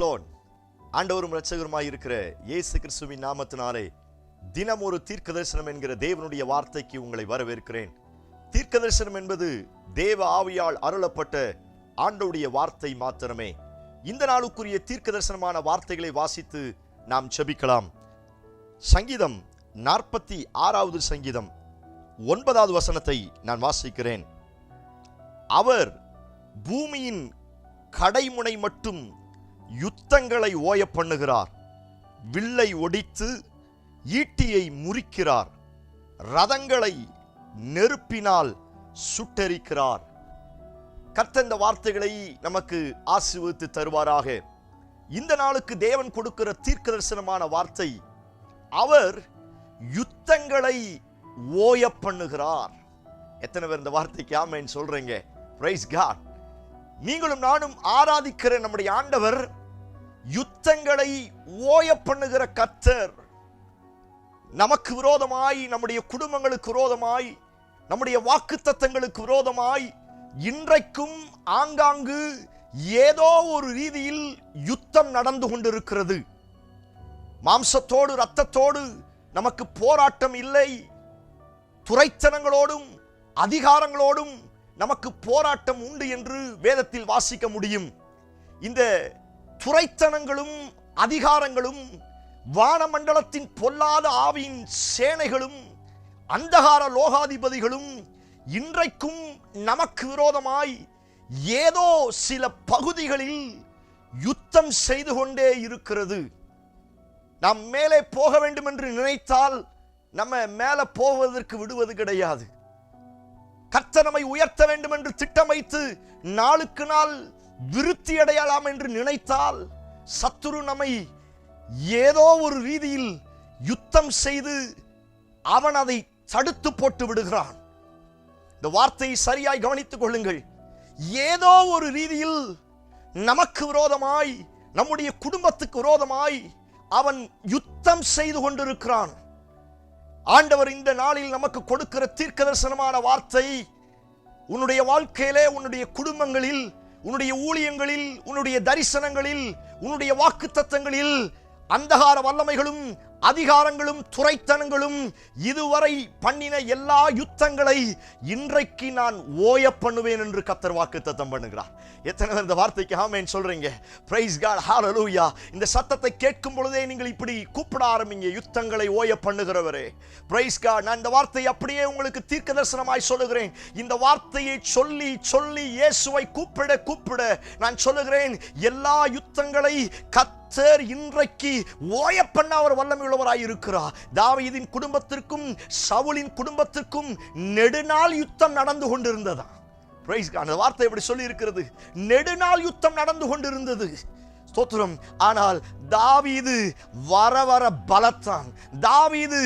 Lord. ஆண்டவரும் இரட்சகருமாய் இருக்கிற இயேசு கிறிஸ்துவின் நாமத்தினாலே தினம் ஒரு தீர்க்க தரிசனம் என்கிற தேவனுடைய வார்த்தைக்கு உங்களை வரவேற்கிறேன். தீர்க்க தரிசனம் என்பது தேவ ஆவியால் அருளப்பட்ட ஆண்டவருடைய வார்த்தை மாத்திரமே. இந்த நாளுக்குரிய தீர்க்க தரிசனமான வார்த்தைகளை வாசித்து நாம் ஜெபிக்கலாம். சங்கீதம் 46வது சங்கீதம் 9வது வசனத்தை நான் வாசிக்கிறேன். அவர் பூமியின் கடைமுனை மட்டும் யுத்தங்களை ஓய பண்ணுகிறார், வில்லை ஒடித்து ஈட்டியை முறிக்கிறார், ரதங்களை நெருப்பினால் சுட்டெரிக்கிறார். கர்த்தர் இந்த வார்த்தைகளை நமக்கு ஆசீர்வதித்து தருவாராக. இந்த நாளுக்கு தேவன் கொடுக்கிற தீர்க்க தரிசனமான வார்த்தை, அவர் யுத்தங்களை ஓய பண்ணுகிறார். எத்தனை பேர் இந்த வார்த்தைக்கு ஆமென் சொல்றீங்க? Praise God. நீங்களும் நானும் ஆராதிக்கிற நம்முடைய ஆண்டவர் யுத்தங்களை ஓய பண்ணுகிற கர்த்தர். நமக்கு விரோதமாய், நம்முடைய குடும்பங்களுக்கு விரோதமாய், நம்முடைய வாக்குத்தத்தங்களுக்கு விரோதமாய் இன்றைக்கும் ஆங்காங்கு ஏதோ ஒரு ரீதியில் யுத்தம் நடந்து கொண்டிருக்கிறது. மாம்சத்தோடு இரத்தத்தோடு நமக்கு போராட்டம் இல்லை. துரைத்தனங்களோடும் அதிகாரங்களோடும் நமக்கு போராட்டம் உண்டு என்று வேதத்தில் வாசிக்க முடியும். இந்த துரைத்தனங்களும் அதிகாரங்களும் வானமண்டலத்தின் பொல்லாத ஆவியின் சேனைகளும் அந்தகார லோகாதிபதிகளும் இன்றைக்கும் நமக்கு விரோதமாய் ஏதோ சில பகுதிகளில் யுத்தம் செய்து கொண்டே இருக்கிறது. நாம் மேலே போக வேண்டும் என்று நினைத்தால் நம்ம மேலே போவதற்கு விடுவது கிடையாது. கர்த்தர் நம்மை உயர்த்த வேண்டும் என்று திட்டமைத்து நாளுக்கு நாள் விருத்தி அடையலாம் என்று நினைத்தால் சத்துரு நம்மை ஏதோ ஒரு ரீதியில் யுத்தம் செய்து அவன் அதை தடுத்து போட்டு விடுகிறான். இந்த வார்த்தையை சரியாய் கவனித்துக் கொள்ளுங்கள். ஏதோ ஒரு ரீதியில் நமக்கு விரோதமாய், நம்முடைய குடும்பத்துக்கு விரோதமாய் அவன் யுத்தம் செய்து கொண்டிருக்கிறான். ஆண்டவர் இந்த நாளில் நமக்கு கொடுக்கிற தீர்க்க தரிசனமான வார்த்தை, உன்னுடைய வாழ்க்கையிலே, உன்னுடைய குடும்பங்களில், உன்னுடைய ஊழியங்களில், உன்னுடைய தரிசனங்களில், உன்னுடைய வாக்குத்தத்தங்களில் அந்தகார வல்லமைகளும் அதிகாரங்களும் துரைத்தனங்களும் இதுவரை பண்ணின எல்லா யுத்தங்களை இன்றைக்கு நான் ஓய பண்ணுவேன் என்று கர்த்தர் வாக்குத்தத்தம் பண்ணுகிறார். எத்தனை பேர் இந்த வார்த்தைக்கு ஆமென் சொல்றீங்க? பிரைஸ் காட், ஹalleluya. இந்த சத்தத்தை கேட்கும் பொழுதே நீங்கள் இப்படி கூப்பிட ஆரம்பிங்க, யுத்தங்களை ஓய பண்ணுகிறவரே. Price God. நான் இந்த வார்த்தையை அப்படியே உங்களுக்கு தீர்க்க தரிசனமாய் சொல்லுகிறேன். இந்த வார்த்தையை சொல்லி சொல்லி இயேசுவை கூப்பிட கூப்பிட நான் சொல்லுகிறேன், எல்லா யுத்தங்களை கர்த்தர் இன்றைக்கு ஓய பண்ண அவர் வல்லமை உள்ளவராய் இருக்கிறார். தாவீதின் குடும்பத்திற்கும் சவுலின் குடும்பத்திற்கும் நெடுநாள் யுத்தம் நடந்து கொண்டிருந்ததா. Price God. அந்த வார்த்தை எப்படி சொல்லி இருக்கிறது? நெடுநாள் யுத்தம் நடந்து கொண்டிருந்தது. ஸ்தோத்திரம். ஆனால் தாவீது வர வர பலத்தான், தாவீது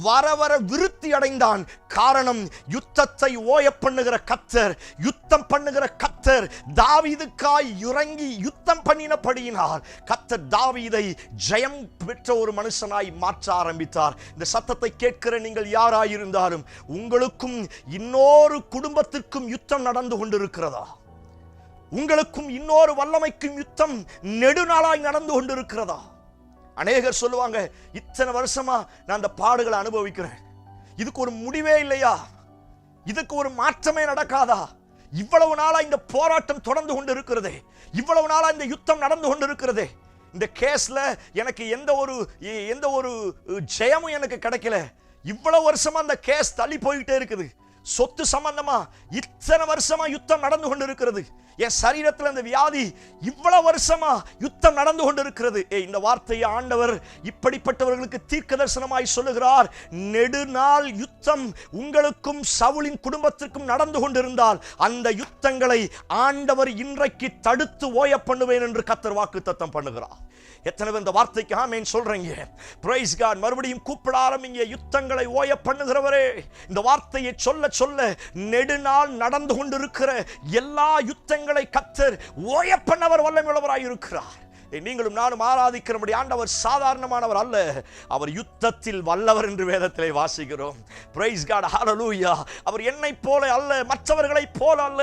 வர வர விருத்தி அடைந்தான். காரணம், யுத்தத்தை ஓய பண்ணுகிற கர்த்தர், யுத்தம் பண்ணுகிற கர்த்தர் தாவீதுக்காய் இறங்கி யுத்தம் பண்ணினபடியினால் கர்த்தர் தாவீதை ஜெயம் பெற்ற ஒரு மனுஷனாய் மாற்ற ஆரம்பித்தார். இந்த சத்தத்தை கேட்கிற நீங்கள் யாராயிருந்தாலும் உங்களுக்கும் இன்னொரு குடும்பத்திற்கும் யுத்தம் நடந்து கொண்டிருக்கிறதா? உங்களுக்கும் இன்னொரு வல்லமைக்கும் யுத்தம் நெடுநாளாய் நடந்து கொண்டிருக்கிறதா? அநேகர் சொல்லுவாங்க, இத்தனை வருஷமா நான் அந்த பாடுகளை அனுபவிக்கிறேன், இதுக்கு ஒரு முடிவே இல்லையா? இதுக்கு ஒரு மாற்றமே நடக்காதா? இவ்வளவு நாளா இந்த போராட்டம் தொடர்ந்து கொண்டு இருக்கிறதே, இவ்வளவு நாளா இந்த யுத்தம் நடந்து கொண்டு இருக்கிறதே, இந்த கேஸ்ல எனக்கு எந்த ஒரு ஜெயமும் எனக்கு கிடைக்கல, இவ்வளவு வருஷமா அந்த கேஸ் தள்ளி போயிட்டே இருக்குது, சொத்து சம்பந்தமா இத்தனை வருஷமா யுத்தம் நடந்து கொண்டிருக்கிறது, என் சரீரத்தில் அந்த வியாதி இவ்வளவு வருஷமா யுத்தம் நடந்து கொண்டிருக்கிறது. இந்த வார்த்தையை ஆண்டவர் இப்படிப்பட்டவர்களுக்கு தீர்க்க தரிசனமாய் சொல்லுகிறார். நெடுநாள் யுத்தம் உங்களுக்கும் சவுலின் குடும்பத்திற்கும் நடந்து கொண்டிருந்தால் அந்த யுத்தங்களை ஆண்டவர் இன்றைக்கு தடுத்து ஓய பண்ணுவேன் என்று கர்த்தர் வாக்குத்தத்தம் பண்ணுகிறார். எத்தனை பேர் இந்த வார்த்தைக்கு ஆமென் சொல்றீங்க? Praise God. மறுபடியும் கூப்பிட ஆரம்பிங்க, யுத்தங்களை ஓய பண்ணுகிறவரே. இந்த வார்த்தையை சொல்ல சொல்ல நெடுநாள் நடந்து கொண்டிருக்கிற எல்லா யுத்தங்களை கர்த்தர் ஓய பண்ணவர் வல்லமையுள்ளவராய் இருக்கிறார். நீங்களும் நானும் ஆராதிக்கிற ஆண்டவர் சாதாரணமானவர் அல்ல, அவர் யுத்தத்தில் வல்லவர் என்று வேதத்திலே வாசிக்கிறோம். பிரைஸ் காட், ஹalleluya. அவர் என்னை போல அல்ல, மற்றவர்களை போல அல்ல,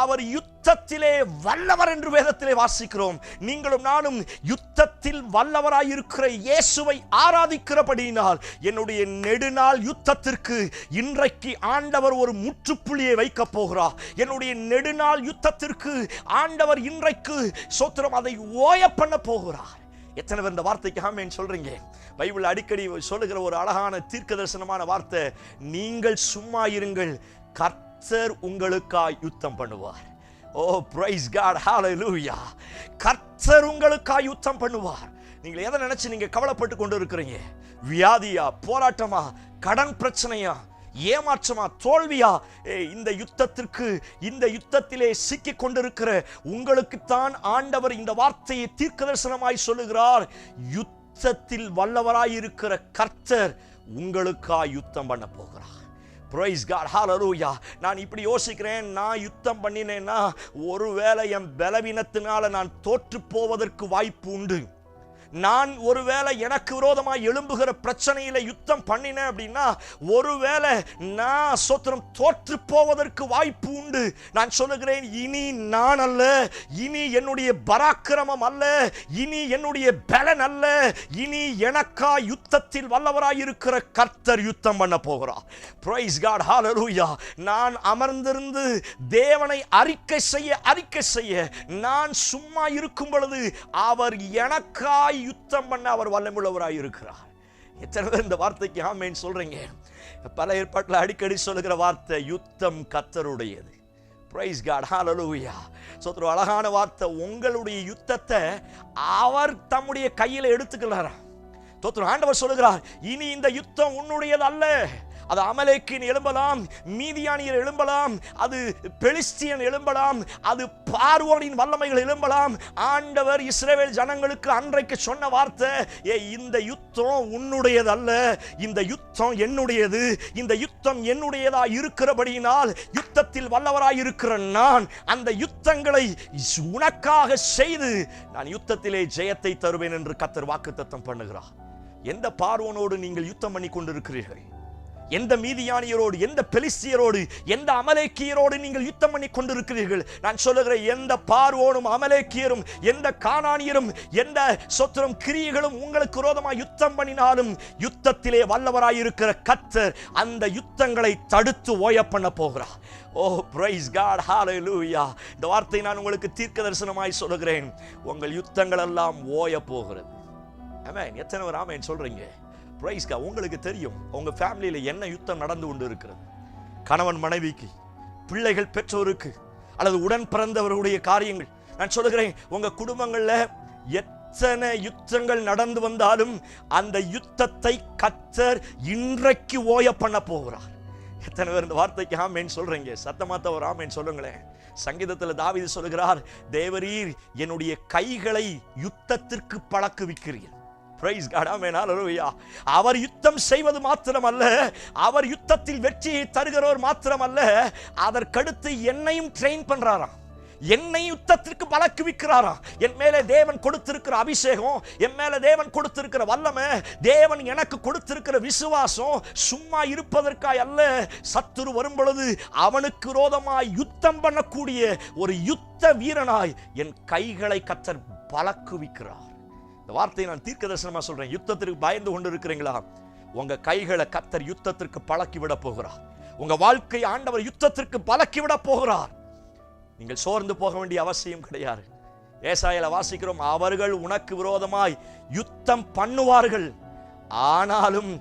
அவர் யுத்த யுத்தத்திலே வல்லவர் என்று வேதத்திலே வாசிக்கிறோம். நீங்களும் நானும் யுத்தத்தில் வல்லவராயிருக்கிற இயேசுவை ஆராதிக்கிறபடியினால் என்னுடைய நெடுநாள் யுத்தத்திற்கு இன்றைக்கு ஆண்டவர் ஒரு முற்றுப்புள்ளியை வைக்க போகிறார். என்னுடைய நெடுநாள் யுத்தத்திற்கு ஆண்டவர் இன்றைக்கு சோத்திரம் அதை ஓய பண்ண போகிறார். எத்தனை பேர் இந்த வார்த்தைக்கு ஆமென் சொல்றீங்க? பைபிள் அடிக்கடி சொல்லுகிற ஒரு அழகான தீர்க்க தரிசனமான வார்த்தை, நீங்கள் சும்மா இருங்கள், கர்த்தர் உங்களுக்காய் யுத்தம் பண்ணுவார். ஓ பிரைஸ் காட், ஹalleluya. கர்த்தர் உங்களுக்காய் யுத்தம் பண்ணுவார். நீங்கள் எதை நினைச்சு நீங்க கவலைப்பட்டு கொண்டு இருக்கிறீங்க? வியாதியா, போராட்டமா, கடன் பிரச்சனையா, ஏமாற்றமா, தோல்வியா? இந்த யுத்தத்திற்கு, இந்த யுத்தத்திலே சிக்கி கொண்டிருக்கிற உங்களுக்குத்தான் ஆண்டவர் இந்த வார்த்தையை தீர்க்கதரிசனமாய் சொல்லுகிறார். யுத்தத்தில் வல்லவராயிருக்கிற கர்த்தர் உங்களுக்காய் யுத்தம் பண்ண போகிறார். Praise God, hallelujah. நான் இப்படி யோசிக்கிறேன், நான் யுத்தம் பண்ணினேன்னா ஒருவேளை என் பலவீனத்தினால நான் தோற்று போவதற்கு வாய்ப்பு உண்டு. நான் ஒருவேளை எனக்கு விரோதமாக எழும்புகிற பிரச்சனையில யுத்தம் பண்ணினேன் அப்படின்னா ஒருவேளை நான் சோத்திரம் தோற்று போவதற்கு வாய்ப்பு உண்டு. நான் சொல்லுகிறேன், இனி நான் அல்ல, இனி என்னுடைய பராக்கிரமம் அல்ல, இனி என்னுடைய பலன் அல்ல, இனி எனக்கா யுத்தத்தில் வல்லவராயிருக்கிற கர்த்தர் யுத்தம் பண்ண போகிறார். Praise God, hallelujah. நான் அமர்ந்திருந்து தேவனை அறிக்கை செய்ய நான் சும்மா இருக்கும் பொழுது அவர் எனக்காய் யுத்தம் பண்ண அவர் வல்லமுள்ளவராய் இருக்கிறார். எத்தனை பேர் இந்த வார்த்தைக்கு ஆமென் சொல்றீங்க? பல ஏற்பாட்டில் அடிக்கடி சொல்லுகிற வார்த்தை, யுத்தம் கர்த்தருடையது. Praise God, hallelujah. சோத்ரு, அழகான வார்த்தை. உங்களுடைய யுத்தத்தை அவர் தம்முடைய கையில் எடுத்துக்கிறாராம். தோத்ரு, ஆண்டவர் சொல்லுகிறார், இனி இந்த யுத்தம் உன்னுடையது அல்ல. அது அமலேக்கின் எழும்பலாம், மீதியானியர் எழும்பலாம், அது பெலிஸ்தியன் எழும்பலாம், அது பார்வோனின் வல்லமைகள் எழும்பலாம். ஆண்டவர் இஸ்ரவேல் ஜனங்களுக்கு அன்றைக்கு சொன்ன வார்த்தை, இந்த யுத்தம் உன்னுடையது அல்ல, இந்த யுத்தம் என்னுடையது. இந்த யுத்தம் என்னுடையதா இருக்கிறபடியினால் யுத்தத்தில் வல்லவராய் இருக்கிற நான் அந்த யுத்தங்களை உனக்காக செய்து நான் யுத்தத்திலே ஜெயத்தை தருவேன் என்று கர்த்தர் வாக்குத்தத்தம் பண்ணுகிறார். எந்த பார்வோனோடு நீங்கள் யுத்தம் பண்ணி கொண்டிருக்கிறீர்கள்? எந்த மீதியானியரோடு, எந்த பெலிஸ்தியரோடு, எந்த அமலேக்கியரோடு நீங்கள் யுத்தம் பண்ணி கொண்டிருக்கிறீர்கள்? நான் சொல்லுகிறேன், எந்த பார்வோனும் அமலேக்கியரும் எந்த கானானியரும் எந்த சொத்திரம் கிரியைகளும் உங்களுக்கு விரோதமாக யுத்தம் பண்ணினாலும் யுத்தத்திலே வல்லவராயிருக்கிற கர்த்தர் அந்த யுத்தங்களை தடுத்து ஓய பண்ண போகிறார். ஓ பிரைஸ் காட், ஹalleluya. இந்த வார்த்தை நான் உங்களுக்கு தீர்க்க தரிசனமாய் சொல்லுகிறேன், உங்கள் யுத்தங்கள் எல்லாம் ஓய போகிறது. ஆமென். எத்தனை பேர் ஆமென் சொல்றீங்க? Praise God. உங்களுக்கு தெரியும் உங்க ஃபேமிலியில என்ன யுத்தம் நடந்து கொண்டு இருக்கிறது. கணவன் மனைவிக்கு, பிள்ளைகள் பெற்றோருக்கு, அல்லது உடன் பிறந்தவர்களுடைய காரியங்கள். நான் சொல்லுகிறேன், உங்க குடும்பங்கள்ல எத்தனை யுத்தங்கள் நடந்து வந்தாலும் அந்த யுத்தத்தை கர்த்தர் இன்றைக்கு ஓய பண்ண போகிறார். எத்தனை பேர் இந்த வார்த்தைக்கு ஆமென் சொல்றீங்க? சத்தமாத்த ஒரு ஆமென் சொல்லுங்களேன். சங்கீதத்தில் தாவீது சொல்லுகிறார், தேவரீர் என்னுடைய கைகளை யுத்தத்திற்கு பழக்குவிக்கிறீர். Praise God, amen, hallelujah. அவர் யுத்தம் செய்வது மாத்திரமல்ல, அவர் யுத்தத்தில் வெற்றியை தருகிறவர் மாத்திரமல்ல, அதற்கடுத்து என்னையும் ட்ரெயின் பண்றாராம், என்னை யுத்தத்திற்கு பழக்குவிக்கிறாராம். என் மேலே தேவன் கொடுத்திருக்கிற அபிஷேகம், என் மேலே தேவன் கொடுத்திருக்கிற வல்லமை, தேவன் எனக்கு கொடுத்திருக்கிற விசுவாசம் சும்மா இருப்பதற்காய் அல்ல, சத்துரு வரும் பொழுது அவனுக்கு விரோதமாய் யுத்தம் பண்ணக்கூடிய ஒரு யுத்த வீரனாய் என் கைகளை கர்த்தர் பழக்குவிக்கிறார். வார்த்தையை நான் தீர்க்க தரிசனமா சொல்றேன். யுத்தத்திற்கு பயந்து கொண்டு இருக்கிறீங்களா? உங்க கைகளை கர்த்தர் யுத்தத்திற்கு பழக்கி விட போகிறார். உங்க வாழ்க்கை ஆண்டவர் யுத்தத்திற்கு பழக்கி விட போகிறார். நீங்கள் சோர்ந்து போக வேண்டிய அவசியம் கிடையாது. ஏசாயால வாசிக்கிறோம், அவர்கள் உனக்கு விரோதமாய் யுத்தம் பண்ணுவார்கள், ஆனாலும்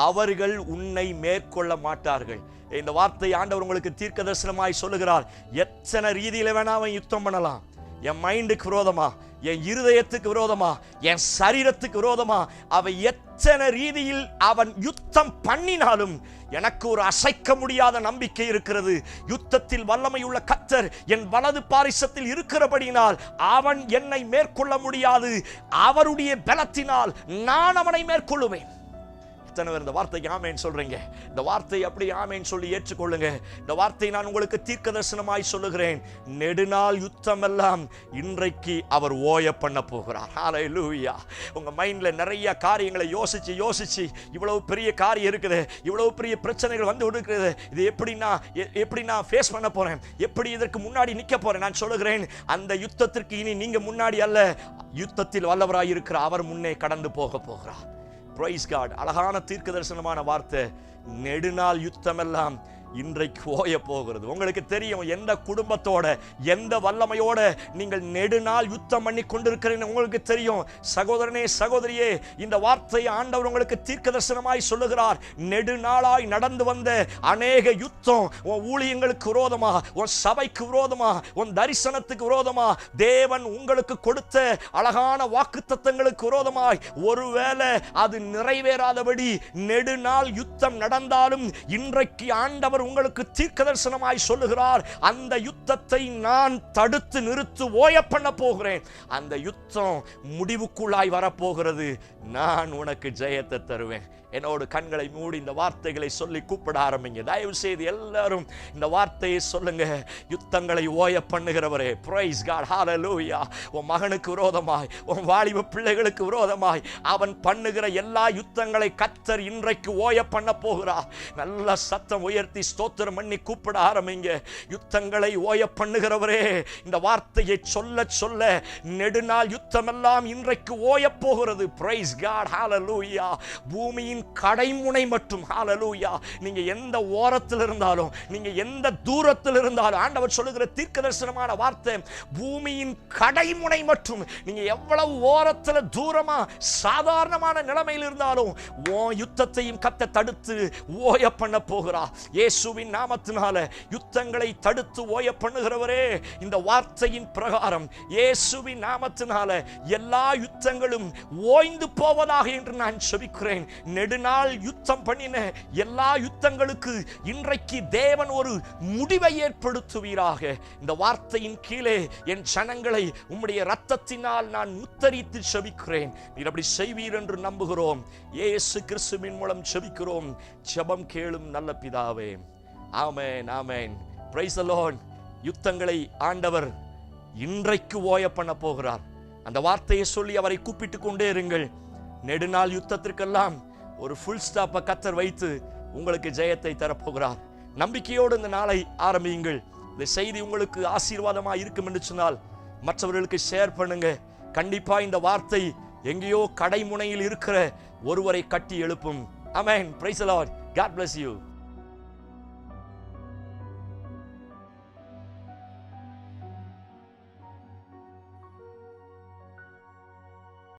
அவர்கள் உன்னை மேற்கொள்ள மாட்டார்கள். இந்த வார்த்தை ஆண்டவர் உங்களுக்கு தீர்க்க தரிசனமாய் சொல்லுகிறார். எத்தனை ரீதியில வேணா அவன் யுத்தம் பண்ணலாம். என் மைண்டுக்கு விரோதமா, என் இருதயத்துக்கு விரோதமா, என் சரீரத்துக்கு விரோதமா, அவ எத்தனை ரீதியில் அவன் யுத்தம் பண்ணினாலும் எனக்கு ஒரு அசைக்க முடியாத நம்பிக்கை இருக்கிறது. யுத்தத்தில் வல்லமையுள்ள கர்த்தர் என் வலது பாரிசத்தில் இருக்கிறபடியினால் அவன் என்னை மேற்கொள்ள முடியாது. அவருடைய பலத்தினால் நான் அவனை மேற்கொள்ளுவேன். எத்தனை பேர் இந்த வார்த்தைக்கு ஆமேன் சொல்றீங்க? இந்த வார்த்தை அப்படி ஆமேன் சொல்லி ஏற்றுக்கொள்ளுங்க. இந்த வார்த்தை நான் உங்களுக்கு தீர்க்க தரிசனமாய் சொல்லுகிறேன். நெடுநாள் யுத்தம் எல்லாம் இன்றைக்கு அவர் ஓய பண்ண போகிறார். ஹல்லேலூயா. உங்க மைண்ட்ல நிறைய காரியங்களை யோசிச்சு இவ்வளவு பெரிய காரியம் இருக்குது, இவ்வளவு பெரிய பிரச்சனைகள் வந்து இருக்குது, இது எப்படி நான் ஃபேஸ் பண்ண போறேன், எப்படி இதற்கு முன்னாடி நிக்க போறேன்? நான் சொல்லுகிறேன், அந்த யுத்தத்திற்கு இனி நீங்க முன்னாடி அல்ல, யுத்தத்தில் வல்லவராய் இருக்கிற அவர் முன்னே கடந்து போகிறார். Praise God. அழகான தீர்க்க தரிசனமான வார்த்தை. நெடுநாள் யுத்தம் எல்லாம் இன்றைக்கு ஓய போகிறது. உங்களுக்கு தெரியும், எந்த குடும்பத்தோட எந்த வல்லமையோட நீங்கள் நெடுநாள் யுத்தம் பண்ணி கொண்டிருக்கிறீங்க உங்களுக்கு தெரியும். சகோதரனே சகோதரியே, இந்த வார்த்தையை ஆண்டவர் உங்களுக்கு தீர்க்க தரிசனமாய் சொல்லுகிறார். நெடுநாளாய் நடந்து வந்த அநேக யுத்தம், உன் ஊழியங்களுக்கு விரோதமா, உன் சபைக்கு விரோதமா, உன் தரிசனத்துக்கு விரோதமா, தேவன் உங்களுக்கு கொடுத்த அழகான வாக்குத்தத்தங்களுக்கு விரோதமாய் ஒருவேளை அது நிறைவேறாதபடி நெடுநாள் யுத்தம் நடந்தாலும் இன்றைக்கு ஆண்டவர் உங்களுக்கு தீர்க்க தரிசனமாய் சொல்லுகிறார், அந்த யுத்தத்தை நான் தடுத்து நிறுத்து ஓய பண்ண போகிறேன். அந்த யுத்தம் முடிவுக்குள்ளாய் வரப்போகிறது. நான் உனக்கு ஜெயத்தை தருவேன். என்னோடு கண்களை மூடி இந்த வார்த்தைகளை சொல்லி கூப்பிட ஆரம்பிங்க. தயவு செய்து எல்லாரும் இந்த வார்த்தையை சொல்லுங்க. யுத்தங்களை ஓய பண்ணுகிறவரே, பிரைஸ் காட், ஹல்லேலூயா. உன் மகனுக்கு விரோதமாய், உன் வாலிப பிள்ளைகளுக்கு விரோதமாய் அவன் பண்ணுகிற எல்லா யுத்தங்களை கர்த்தர் இன்றைக்கு ஓய பண்ண போகிறார். நல்ல சத்தம் உயர்த்தி ஸ்தோத்திரம் பண்ணி கூப்பிட ஆரம்பிங்க. யுத்தங்களை ஓய பண்ணுகிறவரே, இந்த வார்த்தையை சொல்ல சொல்ல நெடுநாள் யுத்தம் எல்லாம் இன்றைக்கு ஓய போகிறது. பிரைஸ் காட், ஹல்லேலூயா. பூமியின் கடைமுனை மட்டும், ஹல்லேலூயா, நீங்க எந்த ஓரத்தில் இருந்தாலும், நீங்க எந்த தூரத்தில் இருந்தாலும், ஆண்டவர் சொல்லுகிற தீர்க்க தரிசனமான வார்த்தை, பூமியின் கடைமுனை மட்டும், நீங்க எவ்வளவு ஓரத்தில் தூரமா சாதாரணமான நிலைமையில் இருந்தாலும் யுத்தத்தையும் கத்த தடுத்து ஓய பண்ண போகிறார். இயேசுவின் நாமத்தினால யுத்தங்களை தடுத்து ஓய பண்ணுகிறவரே, இந்த வார்த்தையின் பிரகாரம் இயேசுவின் நாமத்தினால எல்லா யுத்தங்களும் ஓய்ந்து போவதாக என்று நான் செபிக்கிறேன். நெடுநாள் யுத்தம் பண்ணின எல்லா யுத்தங்களுக்கு இன்றைக்கு தேவன் ஒரு முடிவை ஏற்படுத்துவீராக. இந்த வார்த்தையின் கீழே என் ஜனங்களை உம்முடைய இரத்தத்தினால் நான் முத்தரித்து செபிக்கிறேன். நீர் அப்படி செய்வீர் என்று நம்புகிறோம். இயேசு கிறிஸ்துவின் மூலம் செபிக்கிறோம். ஜெபம் கேளும் நல்ல பிதாவே. ஆமென், ஆமென். Praise the Lord. யுத்தங்களை ஆண்டவர் இன்றைக்கு ஓய பண்ண போகிறார். அந்த வார்த்தையை சொல்லி அவரை கூப்பிட்டு கொண்டே இருங்கள். நெடுநாள் யுத்தத்திற்கெல்லாம் ஒரு ஃபுல் ஸ்டாப்பை கர்த்தர் வைத்து உங்களுக்கு ஜெயத்தை தரப்போகிறார். நம்பிக்கையோடு இந்த நாளை ஆரம்பியுங்கள். இந்த செய்தி உங்களுக்கு ஆசீர்வாதமாக இருக்கும் என்று சொன்னால் மற்றவர்களுக்கு ஷேர் பண்ணுங்க. கண்டிப்பா இந்த வார்த்தை எங்கேயோ கடைமுனையில் இருக்கிற ஒருவரை கட்டி எழுப்பும். ஆமென். Praise the Lord. God bless you.